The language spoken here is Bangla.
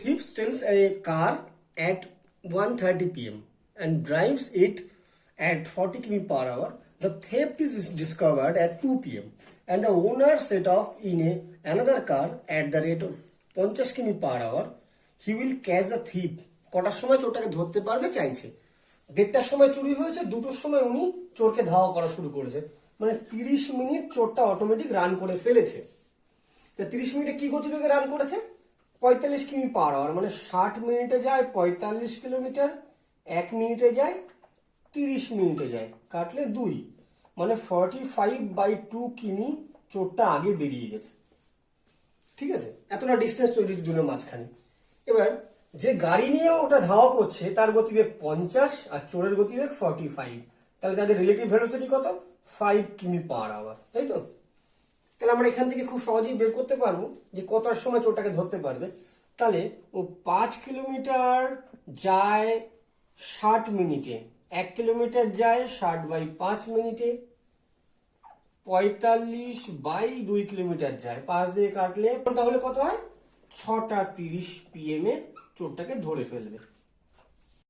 thief steals a car at 1:30 p.m. and drives it at 40 km per hour. The theft is discovered at 2 p.m. and the owner set off in another car at the rate of 50 km per hour. He will catch the thief. কটার সময় চোরটাকে ধরতে পারবে চাইছে। 1:30টার সময় চুরি হয়েছে, 2টোর সময় উনি চোরকে ধাওয়া করা শুরু করেছে। মানে 30 মিনিট চোরটা অটোমেটিক রান করে ফেলেছে। 30 মিনিটে কি গতিবেগে রান করেছে? 45 কিমি পার আওয়ার, মানে 60 মিনিটে যায় 45 কিলোমিটার, 1 মিনিটে যায় 30 মিনিটে যায়, কাটলে 2, মানে 45/2 কিমি চোরটা আগে বেরিয়ে গেছে। ঠিক আছে, এতটা ডিস্টেন্স তৈরি দুটোর মাঝখানে। এবার যে গাড়ি নিয়ে ওটা ধাওয়া করছে তার গতিবেগ 50 আর চোরের গতিবেগ 45, তাহলে তাদের রিলেটিভ ভেলোসিটি কত? 5 কিমি পার আওয়ার, তাই তো? তাহলে আমরা এখান থেকে খুব সহজেই বের করতে পারবো যে কটার সময় চোরটাকে ধরতে পারবে। তাহলে ও 5 কিলোমিটার যায় 60 মিনিটে, 1 কিলোমিটার যায় 60/5 মিনিটে, 45/2 কিলোমিটার যায়, 5 দিয়ে কাটলে তাহলে কত হয়? 6:30 PM চোরটাকে ধরে ফেলবে।